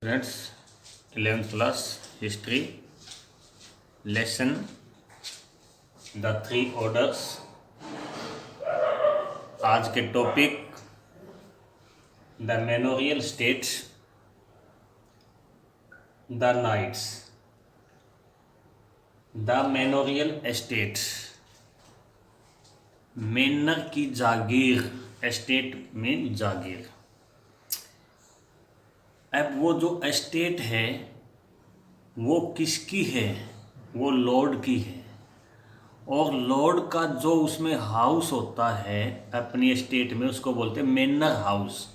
Friends, 11th class history lesson the three orders. आज के topic the manorial states, the knights. The manorial estates, manor की जागीर, estate में जागीर। अब वो जो एस्टेट है वो किसकी है? वो लॉर्ड की है। और लॉर्ड का जो उसमें हाउस होता है अपनी एस्टेट में, उसको बोलते हैं मेनर हाउस।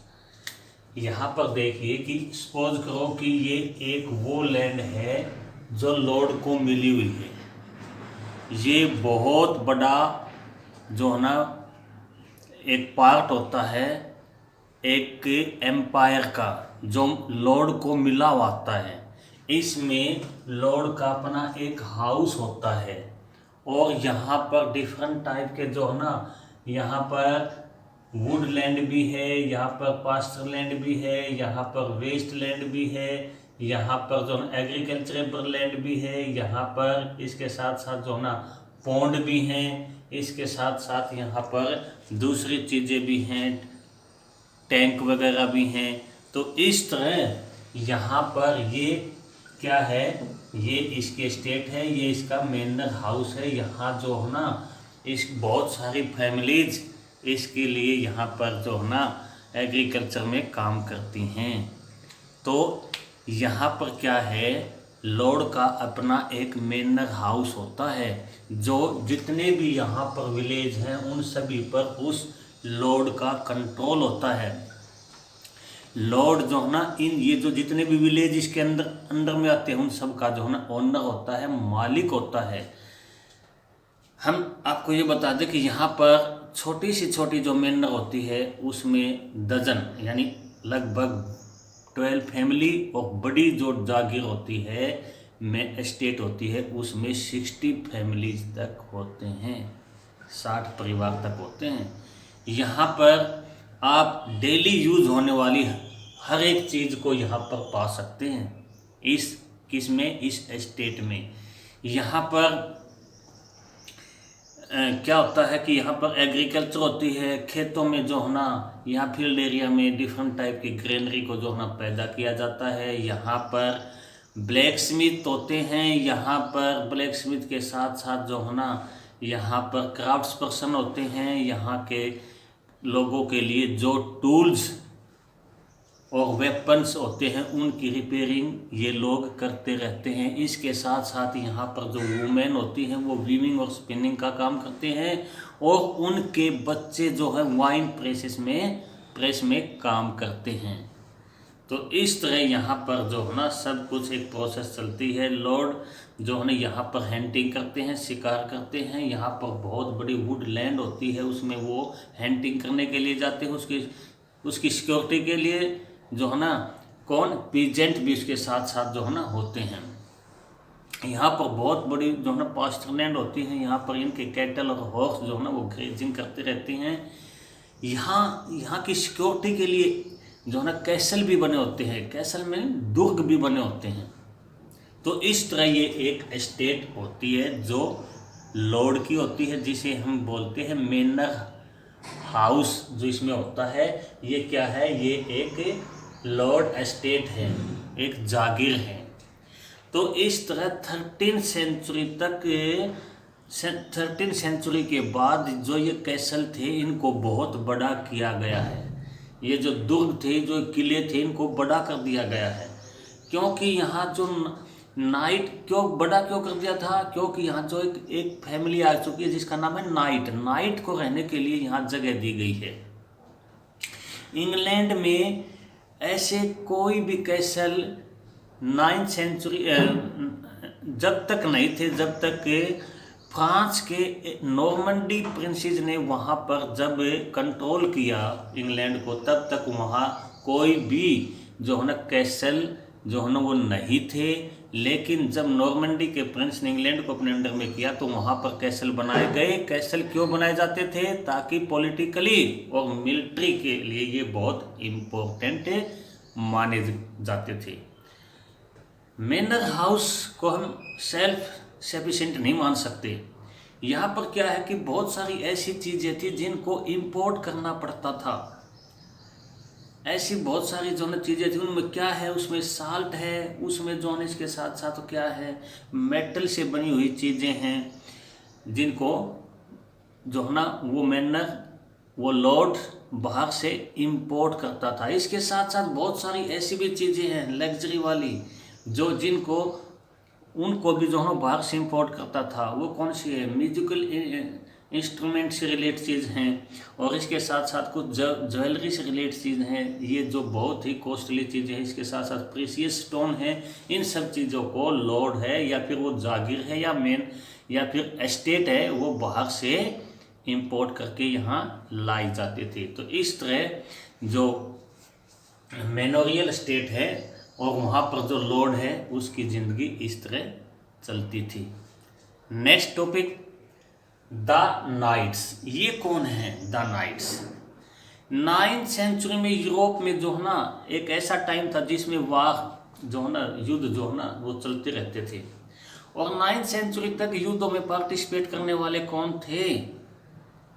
यहाँ पर देखिए कि सपोज करो कि ये एक वो लैंड है जो लॉर्ड को मिली हुई है। ये बहुत बड़ा जो है ना एक पार्ट होता है एक एम्पायर का, जो लॉर्ड को मिला होता है। इसमें लॉर्ड का अपना एक हाउस होता है और यहाँ पर डिफरेंट टाइप के जो है ना, यहाँ पर वुड लैंड भी है, यहाँ पर पास्टर लैंड भी है, यहाँ पर वेस्ट लैंड भी है, यहाँ पर जो है एग्रीकल्चरेबल लैंड भी है, यहाँ पर इसके साथ साथ जो है ना पॉन्ड भी हैं, इसके साथ साथ यहाँ पर दूसरी चीज़ें भी हैं, टैंक वगैरह भी हैं। तो इस तरह यहाँ पर ये क्या है, ये इसके स्टेट है, ये इसका मेनर हाउस है। यहाँ जो है ना इस बहुत सारी फैमिलीज इसके लिए यहाँ पर जो है ना एग्रीकल्चर में काम करती हैं। तो यहाँ पर क्या है, लॉर्ड का अपना एक मेनर हाउस होता है, जो जितने भी यहाँ पर विलेज हैं उन सभी पर उस लॉर्ड का कंट्रोल होता है। लॉर्ड जो है ना इन ये जो जितने भी विलेज इसके अंदर में आते हैं उन सब का जो है ना ओनर होता है, मालिक होता है। हम आपको ये बता दें कि यहाँ पर छोटी सी छोटी जो मेनर होती है उसमें डजन यानी लगभग 12 फैमिली, और बड़ी जो जागीर होती है में एस्टेट होती है उसमें 60 फैमिलीज तक होते हैं, 60 परिवार तक होते हैं। यहाँ पर आप डेली यूज होने वाली हर एक चीज़ को यहाँ पर पा सकते हैं इस किसमें, इस एस्टेट में। यहाँ पर क्या होता है कि यहाँ पर एग्रीकल्चर होती है, खेतों में जो है ना यहाँ फील्ड एरिया में डिफरेंट टाइप की ग्रेनरी को जो है ना पैदा किया जाता है। यहाँ पर ब्लैक स्मिथ होते हैं, यहाँ पर ब्लैक स्मिथ के साथ साथ जो है ना यहाँ पर क्राफ्ट्स पर्सन होते हैं। यहाँ के लोगों के लिए जो टूल्स और वेपन्स होते हैं उनकी रिपेयरिंग ये लोग करते रहते हैं। इसके साथ साथ यहाँ पर जो वुमेन होती हैं वो वीविंग और स्पिनिंग का काम करते हैं, और उनके बच्चे जो है वाइन प्रेस में काम करते हैं। तो इस तरह यहाँ पर जो है ना सब कुछ एक प्रोसेस चलती है। लॉर्ड जो है ना यहाँ पर हंटिंग करते हैं, शिकार करते हैं। यहाँ पर बहुत बड़ी वुड लैंड होती है, उसमें वो हंटिंग करने के लिए जाते हैं। उसकी सिक्योरिटी के लिए जो है ना कौन पीजेंट भी उसके साथ साथ जो है ना होते हैं। यहाँ पर बहुत बड़ी जो है ना पास्चर लैंड होती है, यहाँ पर इनके कैटल और हॉर्स जो है ना वो ग्रेजिंग करते रहते हैं। यहाँ की सिक्योरिटी के लिए जो है ना कैसल भी बने होते हैं, कैसल में दुर्ग भी बने होते हैं। तो इस तरह ये एक एस्टेट होती है जो लॉर्ड की होती है, जिसे हम बोलते हैं मेनर हाउस। जो इसमें होता है ये क्या है, ये एक लॉर्ड एस्टेट है, एक जागीर है। तो इस तरह 13 सेंचुरी के बाद जो ये कैसल थे इनको बहुत बड़ा किया गया है। ये जो दुर्ग थे, जो किले थे, इनको बड़ा कर दिया गया है। क्योंकि यहाँ जो नाइट बड़ा क्यों कर दिया था, क्योंकि यहाँ जो एक फैमिली आ चुकी है जिसका नाम है नाइट को रहने के लिए यहाँ जगह दी गई है। इंग्लैंड में ऐसे कोई भी कैसल 9th सेंचुरी जब तक नहीं थे, जब तक फ्रांस के नॉर्मंडी प्रिंसेस ने वहाँ पर जब कंट्रोल किया इंग्लैंड को, तब तक वहाँ कोई भी जो है ना कैसल जो है ना वो नहीं थे। लेकिन जब नॉर्मंडी के प्रिंस ने इंग्लैंड को अपने अंडर में किया तो वहाँ पर कैसल बनाए गए। कैसल क्यों बनाए जाते थे? ताकि पॉलिटिकली और मिलिट्री के लिए ये बहुत इम्पोर्टेंट माने जाते थे। मैनर हाउस को हम सेल्फ सफिशिएंट नहीं मान सकते। यहाँ पर क्या है कि बहुत सारी ऐसी चीज़ें थी जिनको इंपोर्ट करना पड़ता था। ऐसी बहुत सारी जो है चीज़ें थी, उनमें क्या है, उसमें साल्ट है, उसमें जो है इसके साथ साथ क्या है, मेटल से बनी हुई चीज़ें हैं जिनको जो है ना वो मैनर वो लॉर्ड बाहर से इंपोर्ट करता था। इसके साथ साथ बहुत सारी ऐसी भी चीज़ें हैं लग्जरी वाली जो जिनको उनको भी जो है बाहर से इंपोर्ट करता था। वो कौन सी है, म्यूजिकल इंस्ट्रूमेंट से रिलेटेड चीज़ हैं, और इसके साथ साथ कुछ ज्वेलरी से रिलेटेड चीज़ हैं, ये जो बहुत ही कॉस्टली चीज़ें हैं। इसके साथ साथ प्रीसियस स्टोन है। इन सब चीज़ों को लॉर्ड है या फिर वो जागीर है या मेन या फिर एस्टेट है, वो बाहर से इंपोर्ट करके यहाँ लाई जाते थे। तो इस तरह जो मैनोरियल स्टेट है और वहाँ पर जो लॉर्ड है उसकी ज़िंदगी इस तरह चलती थी। Next topic, the knights. ये कौन है द नाइट्स? 9th सेंचुरी में यूरोप में जो है ना एक ऐसा टाइम था जिसमें वार जो है ना, युद्ध जो है ना वो चलते रहते थे। और 9th सेंचुरी तक युद्धों में पार्टिसिपेट करने वाले कौन थे?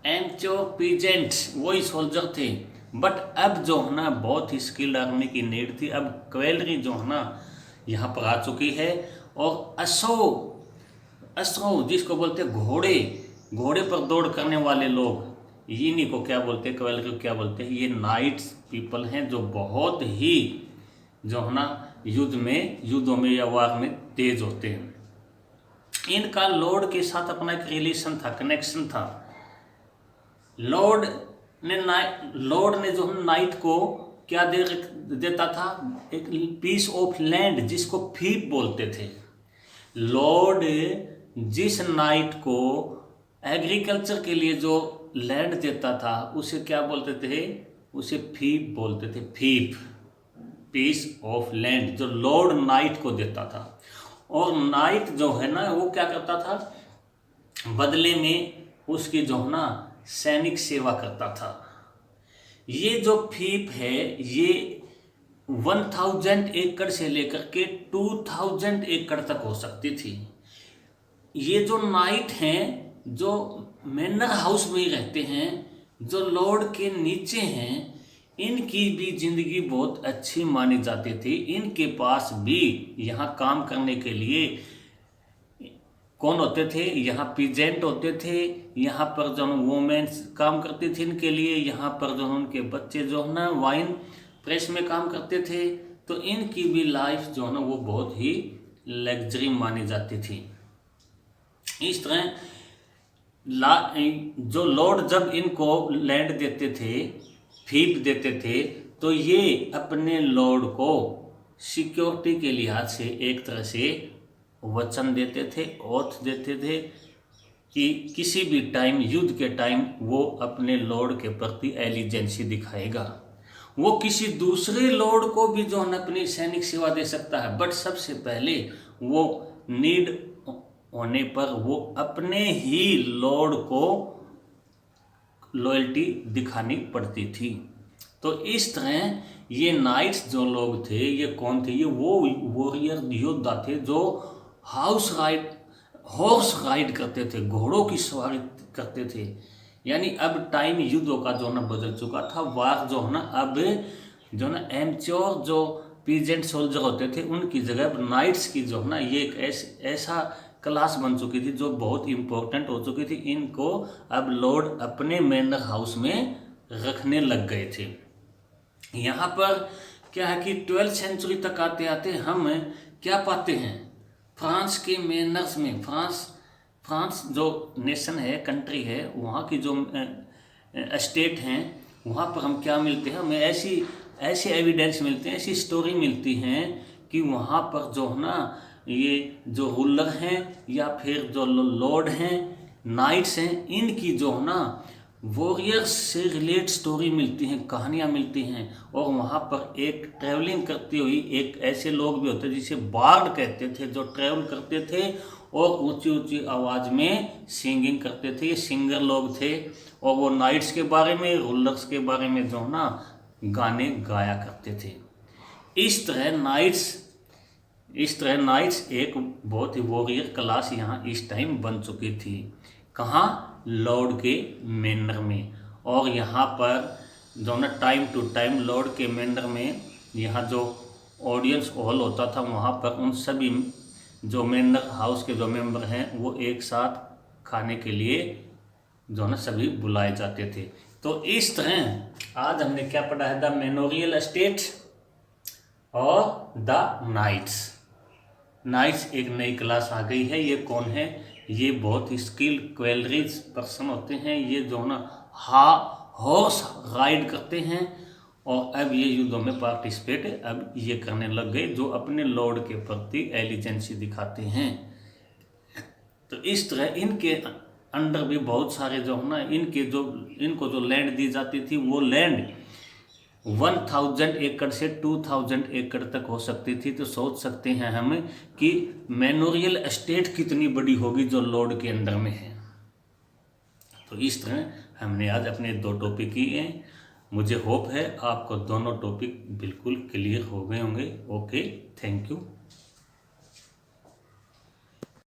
एम्च्योर पीजेंट्स, वही सोल्जर थे। बट अब जो है ना बहुत ही स्किल्ड आर्मी की नीड थी। अब कैवेलरी जो है ना यहाँ पर आ चुकी है, और अश्रो जिसको बोलते हैं घोड़े पर दौड़ करने वाले लोग, इन्हीं को क्या बोलते हैं, कैवेलरी को क्या बोलते हैं? ये नाइट्स पीपल हैं जो बहुत ही जो है ना युद्धों में या वार में तेज होते हैं। इनका लॉर्ड के साथ अपना एक रिलेशन था, कनेक्शन था। लॉर्ड ने जो है नाइट को क्या देता था? एक पीस ऑफ लैंड जिसको फीप बोलते थे। लॉर्ड जिस नाइट को एग्रीकल्चर के लिए जो लैंड देता था उसे क्या बोलते थे? उसे फीप बोलते थे। फीप, पीस ऑफ लैंड, जो लॉर्ड नाइट को देता था। और नाइट जो है ना वो क्या करता था? बदले में उसकी जो है ना सैनिक सेवा करता था। ये जो फीप है ये 1000 एकड़ से लेकर के 2000 एकड़ तक हो सकती थी। ये जो नाइट हैं जो मैनर हाउस में ही रहते हैं, जो लॉर्ड के नीचे हैं, इनकी भी जिंदगी बहुत अच्छी मानी जाती थी। इनके पास भी यहाँ काम करने के लिए कौन होते थे? यहाँ पीजेंट होते थे। यहाँ पर जो वुमेन्स काम करती थी इनके लिए। यहाँ पर जो उनके बच्चे जो है ना वाइन प्रेस में काम करते थे। तो इनकी भी लाइफ जो है ना वो बहुत ही लग्जरी मानी जाती थी। इस तरह जो लॉर्ड जब इनको लैंड देते थे, फीप देते थे, तो ये अपने लॉर्ड को सिक्योरिटी के लिहाज से एक तरह से वचन देते थे, ओथ देते थे कि किसी भी टाइम, युद्ध के टाइम, वो अपने लॉर्ड के प्रति एलिजेंसी दिखाएगा। वो किसी दूसरे लॉर्ड को भी जो है अपनी सैनिक सेवा दे सकता है, बट सबसे पहले वो नीड होने पर वो अपने ही लॉर्ड को लॉयल्टी दिखानी पड़ती थी। तो इस तरह ये नाइट्स जो लोग थे, ये कौन थे? ये वो वॉरियर योद्धा थे जो हॉर्स राइड करते थे, घोड़ों की सवारी करते थे। यानी अब टाइम युद्धों का जो है ना बदल चुका था। वार जो है ना अब जो है ना एम्च्योर जो पीजेंट सोल्जर होते थे उनकी जगह अब नाइट्स की जो है ना ये एक ऐसा क्लास बन चुकी थी जो बहुत इम्पोर्टेंट हो चुकी थी। इनको अब लॉर्ड अपने मैनर हाउस में रखने लग गए थे। यहाँ पर क्या है कि 12th सेंचुरी तक आते आते हम क्या पाते हैं? फ्रांस के मैनर्स में, फ्रांस जो नेशन है, कंट्री है, वहाँ की जो स्टेट हैं, वहाँ पर हम क्या मिलते हैं? हमें ऐसी एविडेंस मिलते हैं, ऐसी स्टोरी मिलती हैं कि वहाँ पर जो है ना ये जो रूलर हैं या फिर जो लॉर्ड हैं, नाइट्स हैं, इनकी जो है ना वॉरियर्स से रिलेट स्टोरी मिलती हैं, कहानियाँ मिलती हैं। और वहाँ पर एक ट्रैवलिंग करती हुई एक ऐसे लोग भी होते जिसे बार्ड कहते थे, जो ट्रैवल करते थे और ऊंची ऊंची आवाज़ में सिंगिंग करते थे। ये सिंगर लोग थे और वो नाइट्स के बारे में, रूलर्स के बारे में जो है ना गाने गाया करते थे। इस तरह नाइट्स इस तरह नाइट्स एक बहुत ही वॉरियर क्लास यहाँ इस टाइम बन चुकी थी। कहाँ? लॉर्ड के मैनर में। और यहाँ पर जो ना टाइम टू टाइम लॉर्ड के मैनर में यहाँ जो ऑडियंस हॉल होता था वहाँ पर उन सभी जो मैनर हाउस के जो मेंबर हैं वो एक साथ खाने के लिए जो ना सभी बुलाए जाते थे। तो इस तरह आज हमने क्या पढ़ा है? द मैनोरियल एस्टेट और द नाइट्स। नाइट्स एक नई क्लास आ गई है। ये कौन है? ये बहुत ही स्किल क्वेलरीज पर्सन होते हैं। ये जो ना हॉर्स राइड करते हैं और अब ये युद्धों में पार्टिसिपेट अब ये करने लग गए, जो अपने लॉर्ड के प्रति एलिजेंसी दिखाते हैं। तो इस तरह इनके अंडर भी बहुत सारे जो है ना इनको जो लैंड दी जाती थी वो लैंड 1000 एकड़ से 2000 एकड़ तक हो सकती थी। तो सोच सकते हैं हम कि मैनोरियल एस्टेट कितनी बड़ी होगी जो लॉर्ड के अंडर में है। तो इस तरह हमने आज अपने 2 टॉपिक किए हैं। मुझे होप है आपको दोनों टॉपिक बिल्कुल क्लियर हो गए होंगे। Okay, thank you.